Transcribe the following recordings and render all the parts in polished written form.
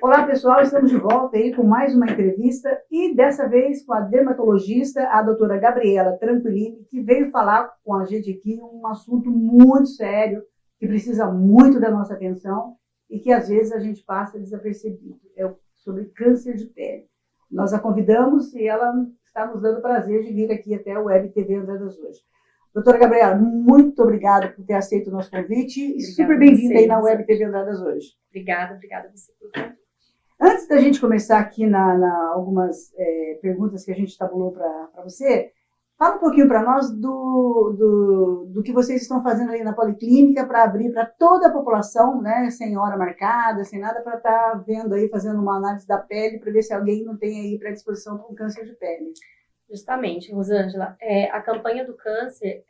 Olá, pessoal, estamos de volta aí com mais uma entrevista e dessa vez com a dermatologista, a doutora Gabriela Tranquilini, que veio falar com a gente aqui um assunto muito sério, que precisa muito da nossa atenção e que às vezes a gente passa desapercebido. É sobre câncer de pele. Nós a convidamos e ela está nos dando o prazer de vir aqui até o Web TV Andradas hoje. Doutora Gabriela, muito obrigada por ter aceito o nosso convite e super bem-vinda aí na Web TV Andradas hoje. Obrigada a você pelo convite. Antes da gente começar aqui algumas perguntas que a gente tabulou para você, fala um pouquinho para nós do que vocês estão fazendo aí na Policlínica para abrir para toda a população, né, sem hora marcada, sem nada, para estar vendo aí, fazendo uma análise da pele para ver se alguém não tem aí predisposição com câncer de pele. Justamente, Rosângela, a campanha do câncer,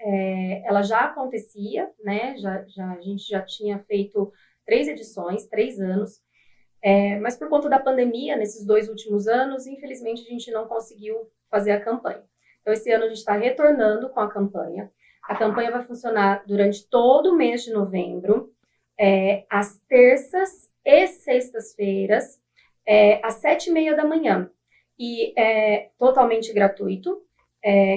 ela já acontecia, né? A gente já tinha feito 3 edições, 3 anos, mas por conta da pandemia, nesses 2 últimos anos, infelizmente a gente não conseguiu fazer a campanha. Então, esse ano a gente está retornando com a campanha. A campanha vai funcionar durante todo o mês de novembro, às terças e sextas-feiras, às 7h30 da manhã. E é totalmente gratuito.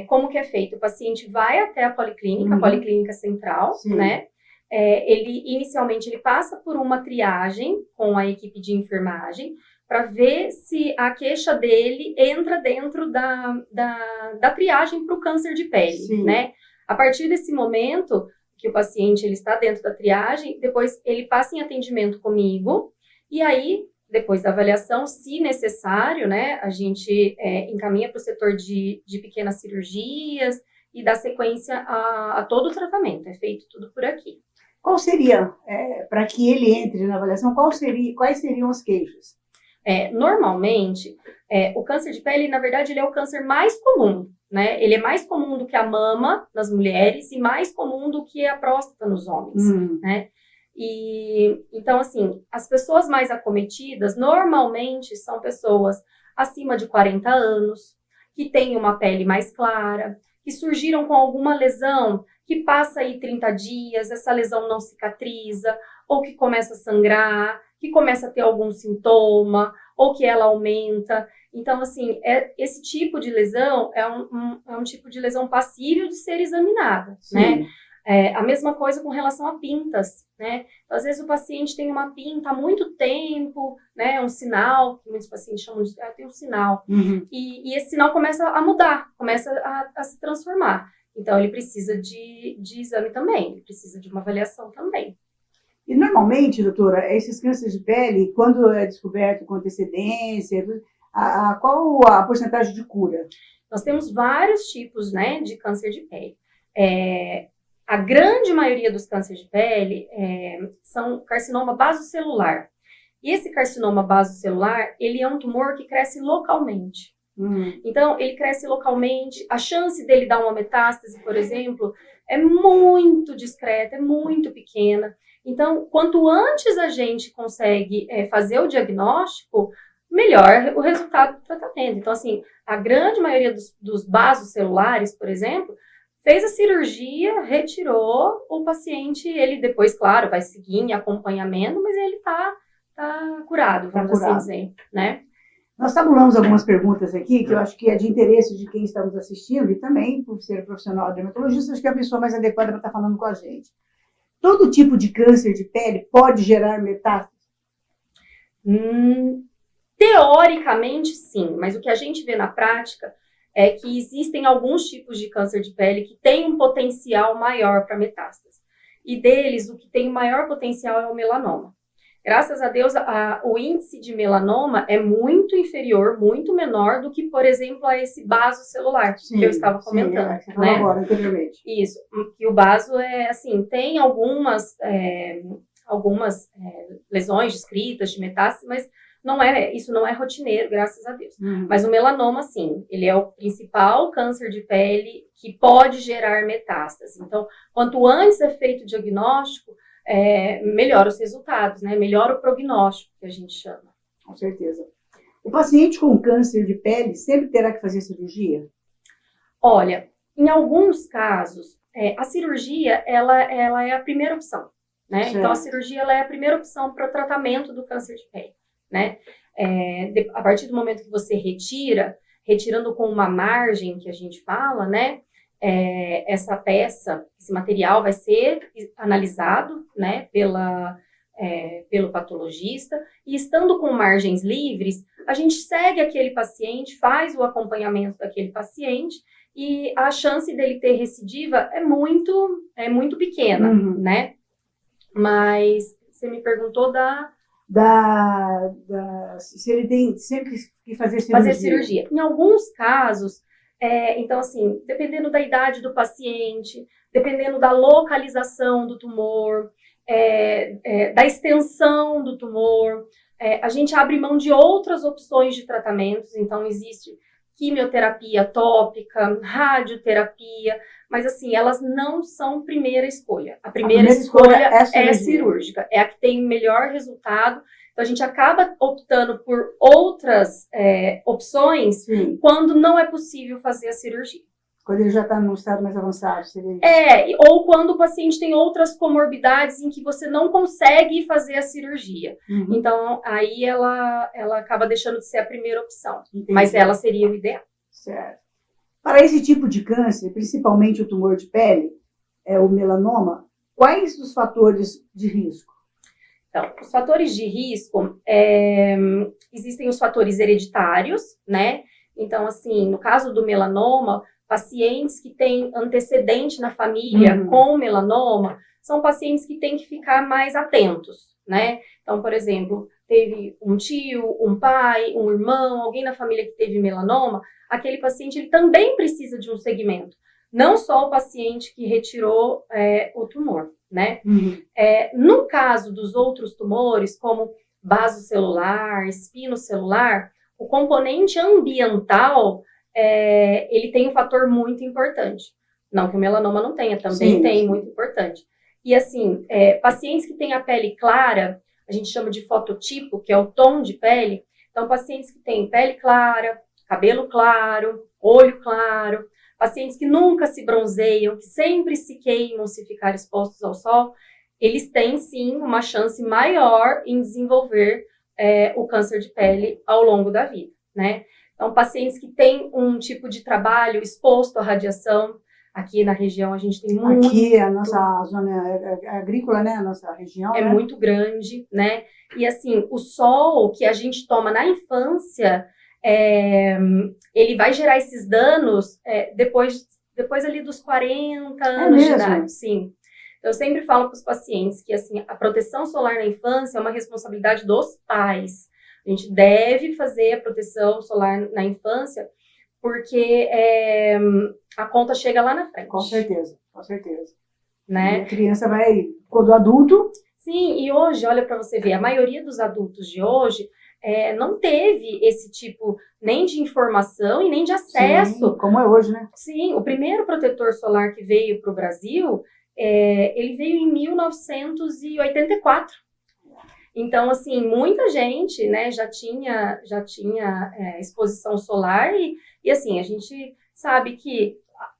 Como que é feito? O paciente vai até a Policlínica, a Policlínica Central, Sim. né? Inicialmente, ele passa por uma triagem com a equipe de enfermagem para ver se a queixa dele entra dentro da triagem para o câncer de pele, Sim. né? A partir desse momento que o paciente ele está dentro da triagem, depois ele passa em atendimento comigo, e aí, depois da avaliação, se necessário, né, a gente encaminha para o setor de pequenas cirurgias e dá sequência a todo o tratamento. É feito tudo por aqui. Qual seria, para que ele entre na avaliação, quais seriam as queixas? Normalmente, o câncer de pele, na verdade, ele é o câncer mais comum, né? Ele é mais comum do que a mama nas mulheres e mais comum do que a próstata nos homens, né? E, então, assim, as pessoas mais acometidas, normalmente, são pessoas acima de 40 anos, que têm uma pele mais clara, que surgiram com alguma lesão que passa aí 30 dias, essa lesão não cicatriza, ou que começa a sangrar, que começa a ter algum sintoma, ou que ela aumenta. Então, assim, esse tipo de lesão é um tipo de lesão passível de ser examinada, Sim. né? A mesma coisa com relação a pintas, né? Então, às vezes o paciente tem uma pinta há muito tempo, né? Um sinal, que muitos pacientes chamam de, tem um sinal. E esse sinal começa a mudar, começa a se transformar. Então, ele precisa de exame também, ele precisa de uma avaliação também. E normalmente, doutora, esses cânceres de pele, quando é descoberto com antecedência, qual a porcentagem de cura? Nós temos vários tipos, né, de câncer de pele. A grande maioria dos cânceres de pele são carcinoma basocelular. E esse carcinoma basocelular, ele é um tumor que cresce localmente. Então, ele cresce localmente, a chance dele dar uma metástase, por exemplo, é muito discreta, é muito pequena. Então, quanto antes a gente consegue fazer o diagnóstico, melhor o resultado do tratamento. Então, assim, a grande maioria dos basocelulares, por exemplo, fez a cirurgia, retirou o paciente, ele depois, claro, vai seguir em acompanhamento, mas ele tá curado, vamos assim dizer, né? Nós tabulamos algumas perguntas aqui, que eu acho que é de interesse de quem está nos assistindo, e também, por ser profissional dermatologista, acho que é a pessoa mais adequada para estar falando com a gente. Todo tipo de câncer de pele pode gerar metástase? Teoricamente, sim, mas o que a gente vê na prática é que existem alguns tipos de câncer de pele que têm um potencial maior para metástase. E deles, o que tem o maior potencial é o melanoma. Graças a Deus, o índice de melanoma é muito inferior, muito menor do que, por exemplo, a esse basocelular que eu estava comentando. Sim, né? Agora, anteriormente. Isso, que o baso assim, tem algumas lesões descritas de metástase, mas isso não é rotineiro, graças a Deus. Mas o melanoma, sim, ele é o principal câncer de pele que pode gerar metástase. Então, quanto antes é feito o diagnóstico, melhora os resultados, né? Melhora o prognóstico, que a gente chama. Com certeza. O paciente com câncer de pele sempre terá que fazer cirurgia? Olha, em alguns casos, a cirurgia, ela é a primeira opção, né? Então, a cirurgia, ela é a primeira opção para o tratamento do câncer de pele. né? A partir do momento que você retirando com uma margem que a gente fala, né? Essa peça, esse material vai ser analisado, né? Pelo patologista, e estando com margens livres, a gente segue aquele paciente, faz o acompanhamento daquele paciente, e a chance dele ter recidiva é muito pequena, né? Mas você me perguntou se ele tem sempre que fazer cirurgia. Fazer cirurgia. Em alguns casos, então assim, dependendo da idade do paciente, dependendo da localização do tumor, da extensão do tumor, a gente abre mão de outras opções de tratamentos. Então existe quimioterapia tópica, radioterapia, mas assim, elas não são primeira escolha. A primeira escolha é cirúrgica, é a que tem melhor resultado. Então a gente acaba optando por outras opções quando não é possível fazer a cirurgia. Quando ele já está num estado mais avançado, seria isso? Ou quando o paciente tem outras comorbidades em que você não consegue fazer a cirurgia. Então, aí ela acaba deixando de ser a primeira opção. Entendi. Mas ela seria o ideal. Certo. Para esse tipo de câncer, principalmente o tumor de pele, o melanoma, quais os fatores de risco? Então, os fatores de risco, existem os fatores hereditários, né? Então, assim, no caso do melanoma, pacientes que têm antecedente na família com melanoma são pacientes que têm que ficar mais atentos, né? Então, por exemplo, teve um tio, um pai, um irmão, alguém na família que teve melanoma, aquele paciente ele também precisa de um segmento. Não só o paciente que retirou o tumor, né? No caso dos outros tumores, como basocelular, espinocelular, o componente ambiental ele tem um fator muito importante. Não que o melanoma não tenha, também tem, muito importante. E assim, pacientes que têm a pele clara, a gente chama de fototipo, que é o tom de pele. Então, pacientes que têm pele clara, cabelo claro, olho claro, pacientes que nunca se bronzeiam, que sempre se queimam se ficar expostos ao sol, eles têm sim uma chance maior em desenvolver o câncer de pele ao longo da vida, né? Então, pacientes que têm um tipo de trabalho exposto à radiação, aqui na região a gente tem muito... Aqui, a nossa zona agrícola, né, a nossa região... É muito grande, né? E assim, o sol que a gente toma na infância, ele vai gerar esses danos depois ali dos 40 anos de idade. Sim. Eu sempre falo para os pacientes que assim, a proteção solar na infância é uma responsabilidade dos pais. A gente deve fazer a proteção solar na infância, porque a conta chega lá na frente. Com certeza, com certeza. Né? E a criança vai, quando adulto... Sim, e hoje, olha para você ver, a maioria dos adultos de hoje não teve esse tipo nem de informação e nem de acesso. Sim, como é hoje, né? Sim, o primeiro protetor solar que veio para o Brasil, ele veio em 1984. Então, assim, muita gente, né, já tinha exposição solar e assim, a gente sabe que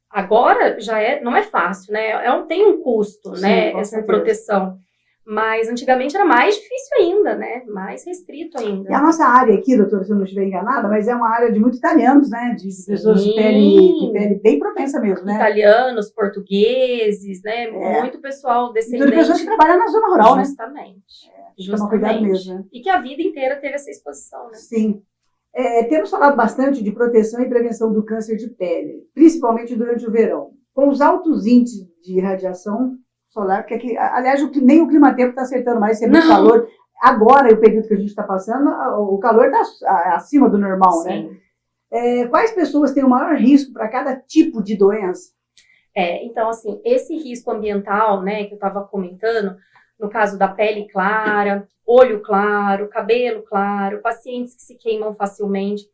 agora não é fácil, né, tem um custo, sim, né, essa certeza. Proteção, mas antigamente era mais difícil ainda, né, mais restrito ainda. E a nossa área aqui, doutora, se eu não estiver enganada, mas é uma área de muitos italianos, né, de pessoas de pele bem propensa mesmo, né? Italianos, portugueses, né, muito pessoal descendente. E pessoas que trabalham na zona rural, né? Justamente. Tomar cuidado mesmo, né? E que a vida inteira teve essa exposição, né? Sim. Temos falado bastante de proteção e prevenção do câncer de pele, principalmente durante o verão. Com os altos índices de radiação solar, que aqui, aliás, nem o clima-tempo está acertando mais, é muito calor. Agora, o período que a gente está passando, o calor está acima do normal, né? Quais pessoas têm o maior risco para cada tipo de doença? Então, assim, esse risco ambiental, né, que eu estava comentando, no caso da pele clara, olho claro, cabelo claro, pacientes que se queimam facilmente,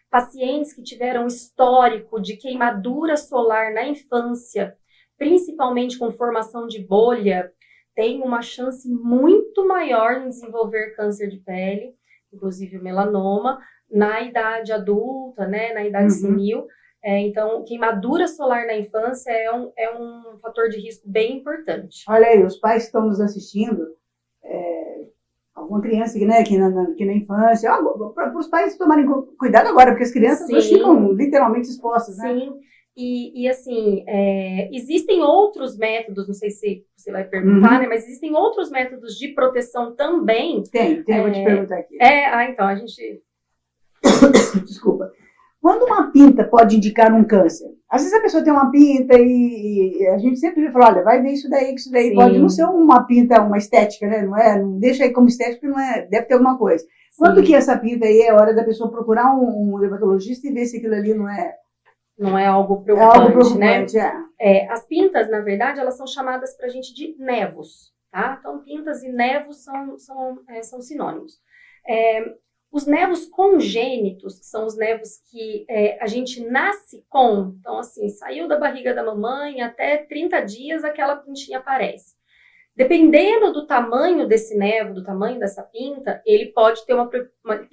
pacientes que tiveram histórico de queimadura solar na infância, principalmente com formação de bolha, tem uma chance muito maior em desenvolver câncer de pele, inclusive o melanoma, na idade adulta, né, na idade senil. Então, queimadura solar na infância é um fator de risco bem importante. Olha aí, os pais que estão nos assistindo, alguma criança que na infância, para os pais tomarem cuidado agora, porque as crianças hoje ficam literalmente expostas, né? Sim. E assim, existem outros métodos, não sei se você vai perguntar, né? Mas existem outros métodos de proteção também. Tem, eu vou te perguntar aqui. Então, a gente... Desculpa. Quando uma pinta pode indicar um câncer? Às vezes a pessoa tem uma pinta e a gente sempre fala, olha, vai ver isso daí, que isso daí Sim. pode não ser uma pinta, uma estética, né? Não deixa aí como estética, não é, deve ter alguma coisa. Quando que essa pinta aí é hora da pessoa procurar um dermatologista e ver se aquilo ali não é algo preocupante, né? As pintas, na verdade, elas são chamadas pra gente de nevos, tá? Então, pintas e nevos são sinônimos. Os nevos congênitos, que são os nevos que a gente nasce com, então assim, saiu da barriga da mamãe, até 30 dias aquela pintinha aparece. Dependendo do tamanho desse nevo, do tamanho dessa pinta, ele pode ter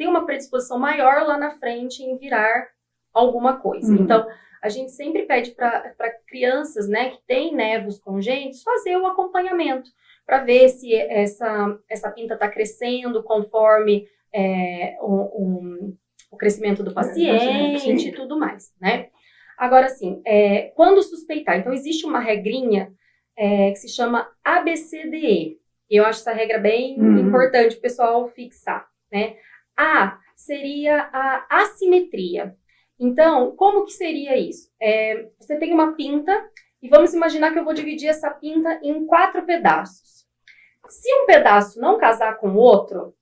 uma predisposição maior lá na frente em virar alguma coisa. Então, a gente sempre pede para crianças, né, que têm nevos congênitos, fazer o acompanhamento, para ver se essa pinta está crescendo conforme o crescimento do paciente e tudo mais, né? Agora, assim, quando suspeitar, então existe uma regrinha que se chama ABCDE. Eu acho essa regra bem importante o pessoal fixar, né? A seria a assimetria. Então, como que seria isso? Você tem uma pinta e vamos imaginar que eu vou dividir essa pinta em 4 pedaços. Se um pedaço não casar com o outro,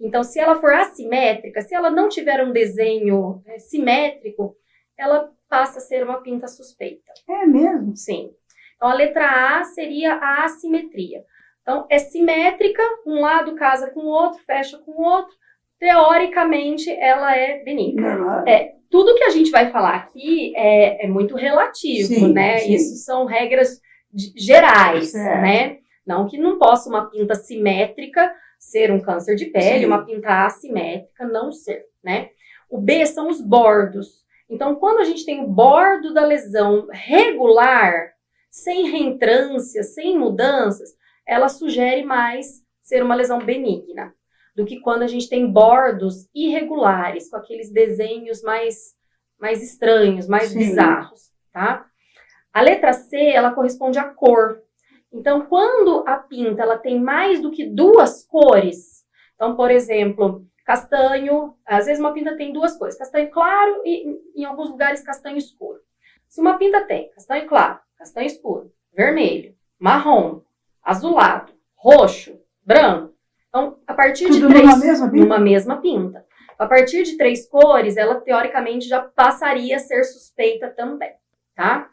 então se ela for assimétrica, se ela não tiver um desenho simétrico, ela passa a ser uma pinta suspeita. É mesmo? Sim. Então, a letra A seria a assimetria. Então, é simétrica, um lado casa com o outro, fecha com o outro. Teoricamente, ela é benigna. Tudo que a gente vai falar aqui é muito relativo, né? Sim. Isso são regras gerais, né? Não que não possa uma pinta simétrica ser um câncer de pele, uma pinta assimétrica não ser, né? O B são os bordos. Então, quando a gente tem o bordo da lesão regular, sem reentrância, sem mudanças, ela sugere mais ser uma lesão benigna do que quando a gente tem bordos irregulares, com aqueles desenhos mais estranhos, mais bizarros, tá? A letra C, ela corresponde à cor. Então, quando a pinta ela tem mais do que 2 cores, então, por exemplo, castanho, às vezes uma pinta tem 2 cores, castanho claro e, em alguns lugares, castanho escuro. Se uma pinta tem castanho claro, castanho escuro, vermelho, marrom, azulado, roxo, branco, então, a partir de 3... Numa mesma pinta. A partir de 3 cores, ela, teoricamente, já passaria a ser suspeita também, tá?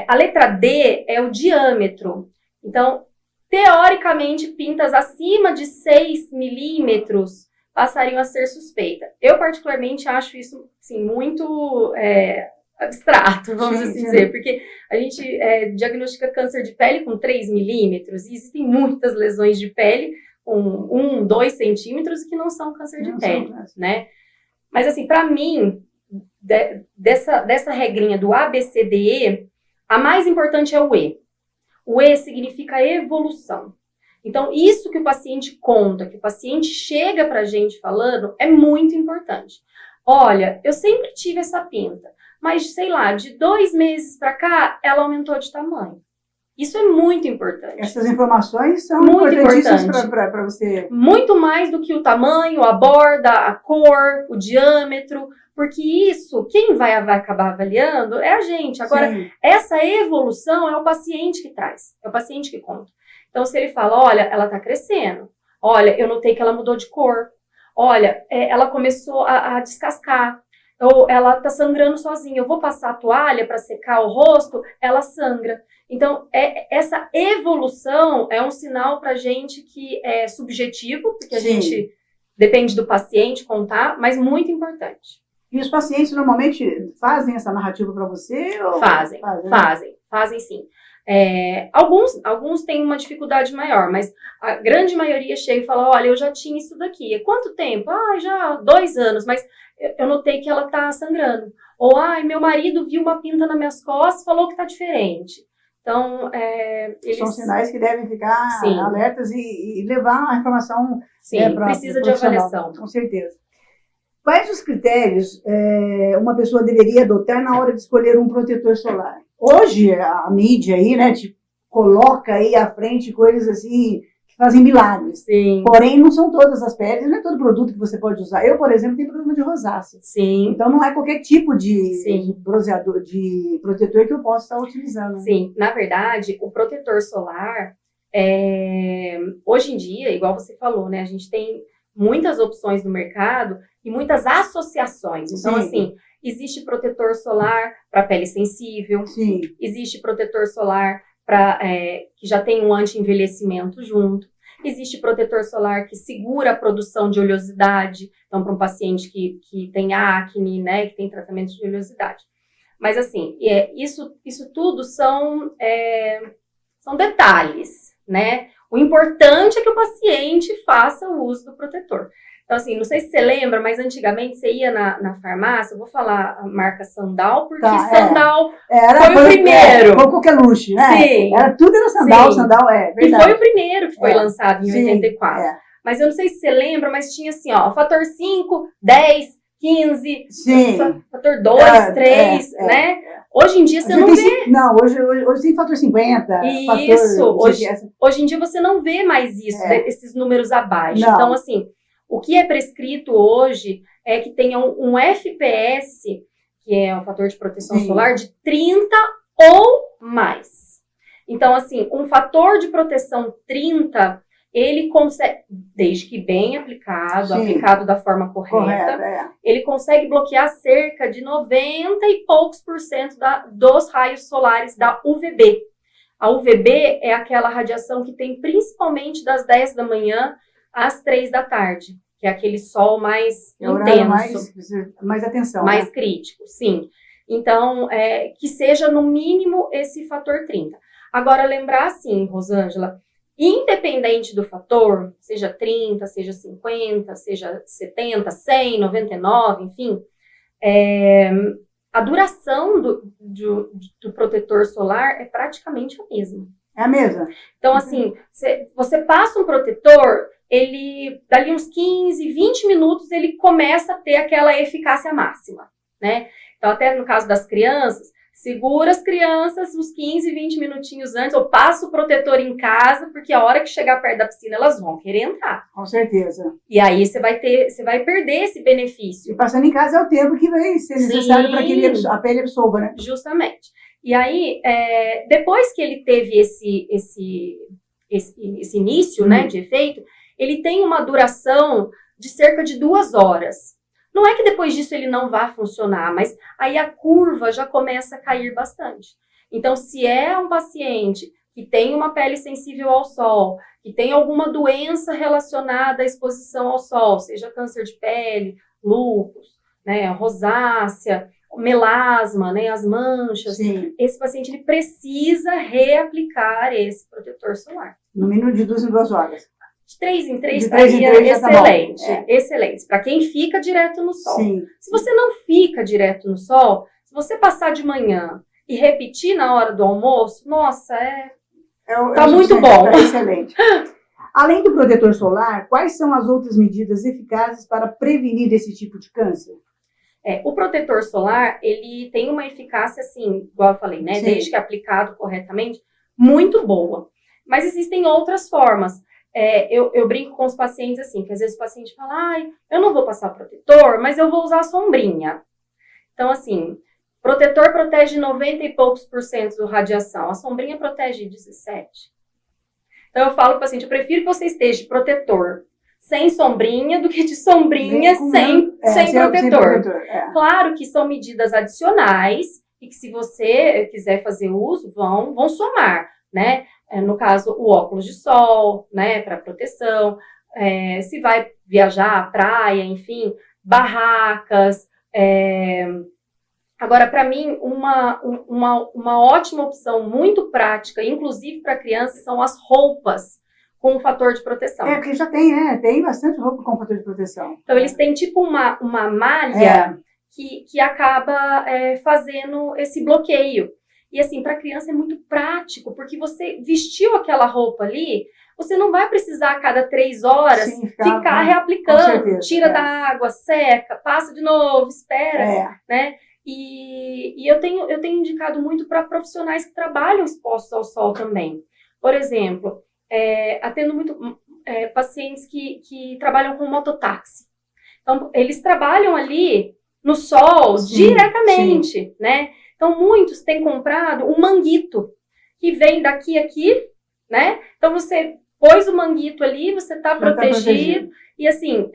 A letra D é o diâmetro. Então, teoricamente, pintas acima de 6 milímetros passariam a ser suspeita. Eu, particularmente, acho isso, assim, muito abstrato, vamos assim dizer, porque a gente diagnostica câncer de pele com 3 milímetros e existem muitas lesões de pele com 1, 2 centímetros que não são câncer de pele, né? Mas, assim, para mim, dessa regrinha do ABCDE, a mais importante é o E. O E significa evolução. Então, isso que o paciente conta, que o paciente chega pra gente falando, é muito importante. Olha, eu sempre tive essa pinta, mas, sei lá, de 2 meses pra cá, ela aumentou de tamanho. Isso é muito importante. Essas informações são muito importantíssimas para você. Muito mais do que o tamanho, a borda, a cor, o diâmetro, porque isso, quem vai acabar avaliando é a gente. Agora, essa evolução é o paciente que traz, é o paciente que conta. Então, se ele fala, olha, ela tá crescendo, olha, eu notei que ela mudou de cor, olha, ela começou a descascar, ou ela tá sangrando sozinha, eu vou passar a toalha para secar o rosto, ela sangra. Então, essa evolução é um sinal pra gente que é subjetivo, porque a gente depende do paciente contar, mas muito importante. E os pacientes normalmente fazem essa narrativa para você? Ou... Fazem sim. Alguns têm uma dificuldade maior, mas a grande maioria chega e fala, olha, eu já tinha isso daqui. Há quanto tempo? Já 2 anos, mas eu notei que ela tá sangrando. Ou, meu marido viu uma pinta nas minhas costas e falou que tá diferente. Então, São sinais que devem ficar Sim. alertas e levar a informação precisa de avaliação. Com certeza. Quais os critérios uma pessoa deveria adotar na hora de escolher um protetor solar? Hoje, a mídia aí, né, te coloca aí à frente coisas assim que fazem milagres. Sim. Porém, não são todas as peles, não é todo produto que você pode usar. Eu, por exemplo, tenho problema de rosácea. Sim. Então, não é qualquer tipo de bronzeador, de protetor que eu possa estar utilizando. Sim, na verdade, o protetor solar, hoje em dia, igual você falou, né, a gente tem muitas opções no mercado e muitas associações. Então, assim, existe protetor solar para pele sensível, Sim. Existe protetor solar que já tem um anti-envelhecimento junto, existe protetor solar que segura a produção de oleosidade, então para um paciente que tem acne, né, que tem tratamento de oleosidade. Mas assim, isso tudo são detalhes, né? O importante é que o paciente faça o uso do protetor. Então, assim, não sei se você lembra, mas antigamente você ia na farmácia, eu vou falar a marca Sandal, porque Sandal foi o primeiro. Foi qualquer luxo, né? Sim. Tudo era Sandal, Sim. Sandal, verdade. E foi o primeiro que foi lançado em 84. Mas eu não sei se você lembra, mas tinha assim, ó, fator 5, 10, 15, fator 2, 3, né? Hoje em dia você não vê. Não, hoje tem fator 50. Isso, hoje em dia você não vê mais isso, esses números abaixo. Não. Então, assim, o que é prescrito hoje é que tenha um FPS, que é um fator de proteção solar, de 30 ou mais. Então, assim, um fator de proteção 30, ele consegue, desde que bem aplicado, aplicado da forma correta, ele consegue bloquear cerca de 90 e poucos % dos raios solares da UVB. A UVB é aquela radiação que tem principalmente das 10 da manhã às 3 da tarde, que é aquele sol mais intenso. Mais atenção. Mais crítico, sim. Então, que seja no mínimo esse fator 30. Agora, lembrar assim, Rosângela, independente do fator, seja 30, seja 50, seja 70, 100, 99, enfim, a duração do protetor solar é praticamente a mesma. É a mesma? Então, assim, você passa um protetor, ele, dali uns 15, 20 minutos, ele começa a ter aquela eficácia máxima, né? Então, até no caso das crianças, segura as crianças uns 15, 20 minutinhos antes, ou passa o protetor em casa, porque a hora que chegar perto da piscina, elas vão querer entrar. Com certeza. E aí você vai perder esse benefício. E passando em casa é o tempo que vai ser necessário para que a pele absorva, né? Justamente. E aí, depois que ele teve esse início, né, de efeito, ele tem uma duração de cerca de 2 horas. Não é que depois disso ele não vá funcionar, mas aí a curva já começa a cair bastante. Então, se é um paciente que tem uma pele sensível ao sol, que tem alguma doença relacionada à exposição ao sol, seja câncer de pele, lúpus, né, rosácea, melasma, né, as manchas, esse paciente ele precisa reaplicar esse protetor solar. No mínimo de 2 em 2 horas. De 3 em 3 estaria excelente, excelente, para quem fica direto no sol. Sim. Se você não fica direto no sol, se você passar de manhã e repetir na hora do almoço, nossa, tá muito bom. É excelente. Além do protetor solar, quais são as outras medidas eficazes para prevenir esse tipo de câncer? O protetor solar, ele tem uma eficácia, assim, igual eu falei, né? Desde que aplicado corretamente, muito boa. Mas existem outras formas. Eu brinco com os pacientes assim, que às vezes o paciente fala, eu não vou passar protetor, mas eu vou usar a sombrinha. Então, assim, protetor protege 90 e poucos % do radiação, a sombrinha protege 17%. Então, eu falo para o paciente, eu prefiro que você esteja de protetor sem sombrinha do que de sombrinha sem protetor. Claro que são medidas adicionais e que se você quiser fazer uso, vão somar, né? No caso, o óculos de sol, né, para proteção, se vai viajar à praia, enfim, barracas. Agora, para mim, uma ótima opção, muito prática, inclusive para crianças, são as roupas com fator de proteção. Porque já tem, né? Tem bastante roupa com fator de proteção. Então, eles têm tipo uma malha que acaba fazendo esse bloqueio. E assim, para criança é muito prático, porque você vestiu aquela roupa ali, você não vai precisar a cada 3 horas Sim, ficar reaplicando, certeza, tira da água, seca, passa de novo, espera, né? E eu tenho indicado muito para profissionais que trabalham expostos ao sol também. Por exemplo, atendo muito pacientes que trabalham com mototáxi. Então, eles trabalham ali no sol diretamente, né? Então, muitos têm comprado um manguito que vem daqui aqui, né? Então, você pôs o manguito ali, você está protegido. E assim,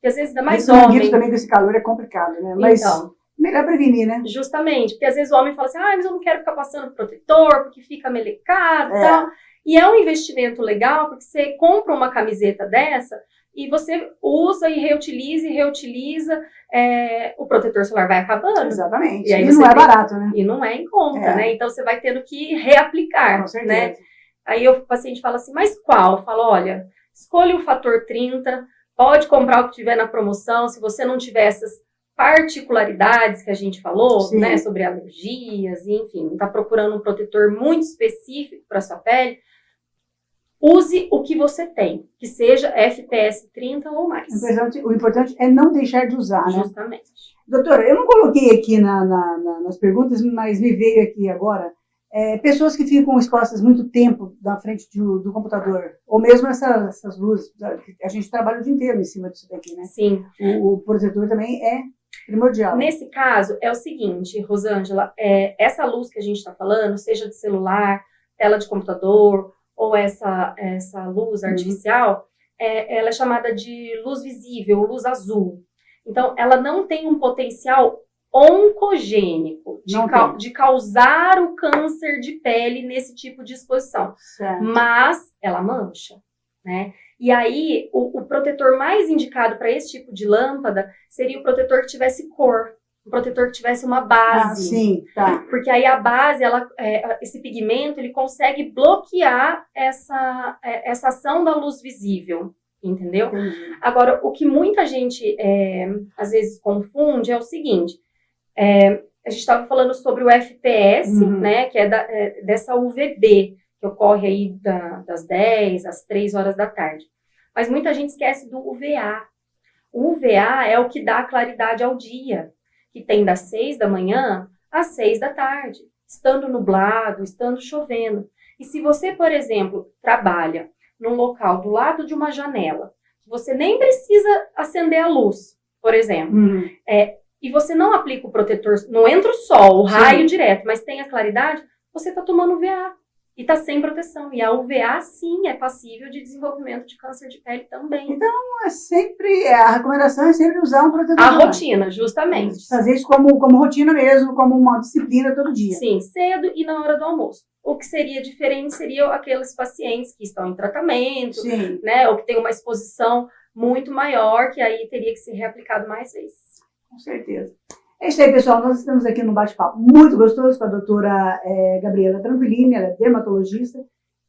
às vezes ainda mais homem. Manguito também com esse calor é complicado, né? Mas então, melhor prevenir, né? Justamente, porque às vezes o homem fala assim, mas eu não quero ficar passando protetor, porque fica melecado e tal. E é um investimento legal, porque você compra uma camiseta dessa e você usa e reutiliza, o protetor solar vai acabando. Exatamente. E aí não é barato, né? E não é em conta, né? Então você vai tendo que reaplicar, né? Aí o paciente fala assim, mas qual? Eu falo, olha, escolha o fator 30, pode comprar o que tiver na promoção, se você não tiver essas particularidades que a gente falou, né? Sobre alergias, enfim, está procurando um protetor muito específico para sua pele, use o que você tem, que seja FPS 30 ou mais. O importante é não deixar de usar, né? Justamente. Doutora, eu não coloquei aqui nas perguntas, mas me veio aqui agora, pessoas que ficam expostas muito tempo na frente do computador, ou mesmo essas luzes, a gente trabalha o dia inteiro em cima disso daqui, né? Sim. O protetor também é primordial. Nesse caso, é o seguinte, Rosângela, essa luz que a gente está falando, seja de celular, tela de computador, ou essa luz artificial, ela é chamada de luz visível, luz azul. Então, ela não tem um potencial oncogênico de causar o câncer de pele nesse tipo de exposição. Certo. Mas ela mancha, né? E aí, o protetor mais indicado para esse tipo de lâmpada seria o protetor que tivesse cor. Um protetor que tivesse uma base. Sim, tá. Porque aí a base, esse pigmento, ele consegue bloquear essa ação da luz visível, entendeu? Agora, o que muita gente, às vezes, confunde é o seguinte, a gente estava falando sobre o FPS, né, que é dessa UVB, que ocorre aí das 10 às 3 horas da tarde. Mas muita gente esquece do UVA. O UVA é o que dá claridade ao dia, que tem das 6 da manhã às 6 da tarde, estando nublado, estando chovendo. E se você, por exemplo, trabalha num local do lado de uma janela, você nem precisa acender a luz, por exemplo, e você não aplica o protetor, não entra o sol, o raio direto, mas tem a claridade, você está tomando UVA e está sem proteção. E a UVA, sim, é passível de desenvolvimento de câncer de pele também. Então, a recomendação é sempre usar um protetor. A rotina, justamente. Fazer isso como rotina mesmo, como uma disciplina todo dia. Sim, cedo e na hora do almoço. O que seria diferente seriam aqueles pacientes que estão em tratamento, né, ou que têm uma exposição muito maior, que aí teria que ser reaplicado mais vezes. Com certeza. É isso aí, pessoal. Nós estamos aqui num bate-papo muito gostoso com a doutora Gabriela Tranquilini, ela é dermatologista,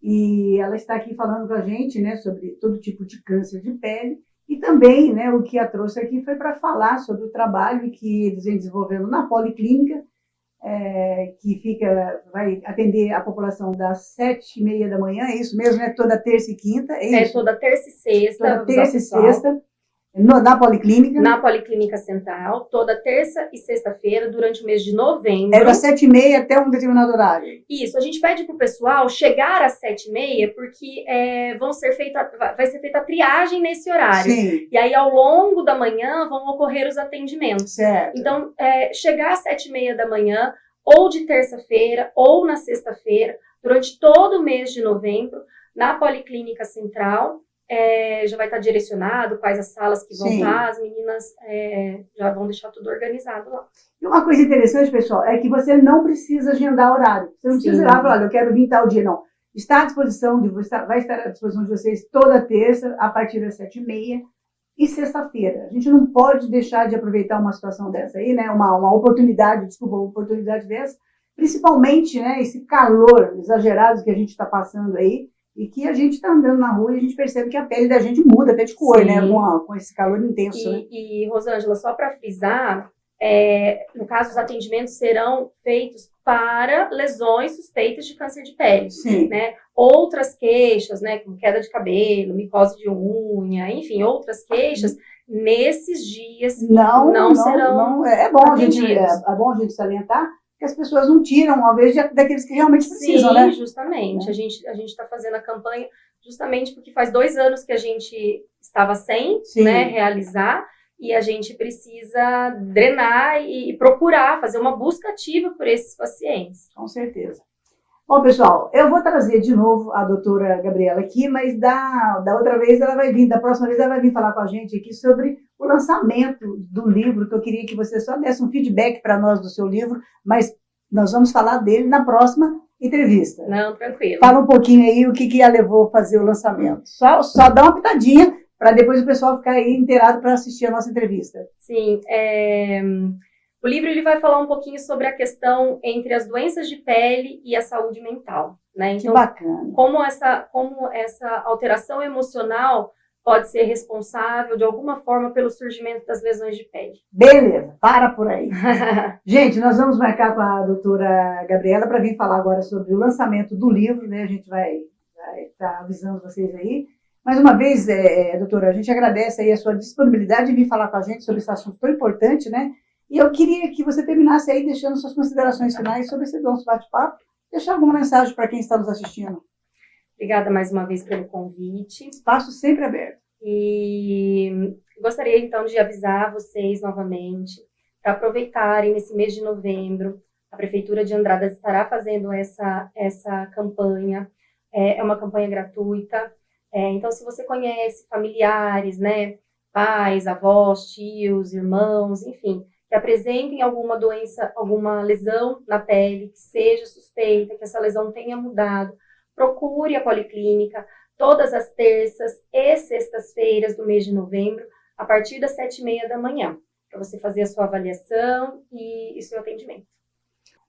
e ela está aqui falando com a gente, né, sobre todo tipo de câncer de pele, e também, né, o que a trouxe aqui foi para falar sobre o trabalho que eles vêm desenvolvendo na Policlínica, que vai atender a população das 7h30 da manhã, é isso mesmo, né? Toda terça e quinta, é isso? Toda terça e sexta. Toda terça e sexta. Na Policlínica? Na Policlínica Central, toda terça e sexta-feira, durante o mês de novembro. Das 7h30 até um determinado horário. Isso, a gente pede para o pessoal chegar às 7h30, porque vai ser feita a triagem nesse horário. Sim. E aí, ao longo da manhã, vão ocorrer os atendimentos. Certo. Então, chegar às 7h30 da manhã, ou de terça-feira, ou na sexta-feira, durante todo o mês de novembro, na Policlínica Central. Já vai estar direcionado quais as salas que vão estar, as meninas já vão deixar tudo organizado lá. E uma coisa interessante, pessoal, é que você não precisa agendar horário. Você não precisa ir lá e falar, eu quero vir tal dia, não. Está à disposição vai estar à disposição de vocês toda terça, a partir das 7h30 e sexta-feira. A gente não pode deixar de aproveitar uma situação dessa aí, né? Uma oportunidade dessa, principalmente, né, esse calor exagerado que a gente está passando aí, e que a gente está andando na rua e a gente percebe que a pele da gente muda até de cor, né? Com esse calor intenso, né? E Rosângela, só para frisar, no caso, os atendimentos serão feitos para lesões suspeitas de câncer de pele. Sim. Né? Outras queixas, né, como queda de cabelo, micose de unha, enfim, outras queixas, nesses dias não serão é bom a gente salientar que as pessoas não tiram, ao invés daqueles que realmente precisam, né? Sim, justamente. A gente está fazendo a campanha justamente porque faz 2 anos que a gente estava sem, né, realizar, e a gente precisa drenar e procurar, fazer uma busca ativa por esses pacientes. Com certeza. Bom, pessoal, eu vou trazer de novo a doutora Gabriela aqui, mas da outra vez ela vai vir, da próxima vez ela vai vir falar com a gente aqui sobre o lançamento do livro, que eu queria que você só desse um feedback para nós do seu livro, mas nós vamos falar dele na próxima entrevista. Não, tranquilo. Fala um pouquinho aí o que a levou a fazer o lançamento. Só dá uma pitadinha para depois o pessoal ficar aí inteirado para assistir a nossa entrevista. Sim, o livro ele vai falar um pouquinho sobre a questão entre as doenças de pele e a saúde mental, né? Então, que bacana. Como essa alteração emocional pode ser responsável, de alguma forma, pelo surgimento das lesões de pele. Beleza, para por aí. Gente, nós vamos marcar com a doutora Gabriela para vir falar agora sobre o lançamento do livro, né? A gente vai estar avisando vocês aí. Mais uma vez, doutora, a gente agradece aí a sua disponibilidade de vir falar com a gente sobre esse assunto tão importante, né? E eu queria que você terminasse aí deixando suas considerações finais sobre esse nosso bate-papo, deixar alguma mensagem para quem está nos assistindo. Obrigada mais uma vez pelo convite. Espaço sempre aberto. E gostaria, então, de avisar vocês novamente para aproveitarem nesse mês de novembro. A Prefeitura de Andradas estará fazendo essa campanha. É uma campanha gratuita. Então, se você conhece familiares, né, pais, avós, tios, irmãos, enfim, que apresentem alguma doença, alguma lesão na pele, que seja suspeita, que essa lesão tenha mudado, procure a Policlínica todas as terças e sextas-feiras do mês de novembro, a partir das 7h30 da manhã, para você fazer a sua avaliação e seu atendimento.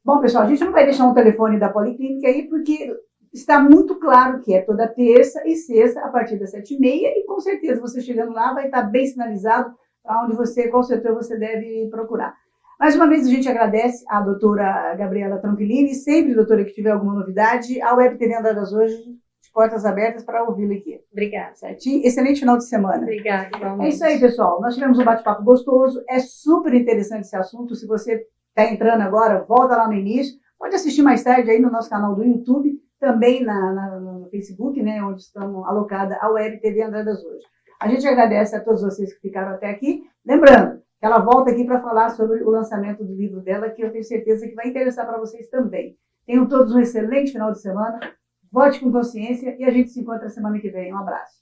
Bom, pessoal, a gente não vai deixar um telefone da Policlínica aí, porque está muito claro que é toda terça e sexta, a partir das 7h30, e com certeza você chegando lá vai estar bem sinalizado onde você, com certeza, você deve procurar. Mais uma vez, a gente agradece à doutora Gabriela Tranquilini, e sempre, doutora, que tiver alguma novidade, a Web TV Andradas hoje, de portas abertas para ouvi-la aqui. Obrigada. Certinho? Excelente final de semana. Obrigada, igualmente. É isso aí, pessoal. Nós tivemos um bate-papo gostoso, é super interessante esse assunto. Se você está entrando agora, volta lá no início. Pode assistir mais tarde aí no nosso canal do YouTube, também no Facebook, né, onde estamos alocada a Web TV Andradas hoje. A gente agradece a todos vocês que ficaram até aqui. Lembrando que ela volta aqui para falar sobre o lançamento do livro dela, que eu tenho certeza que vai interessar para vocês também. Tenham todos um excelente final de semana. Vote com consciência e a gente se encontra semana que vem. Um abraço.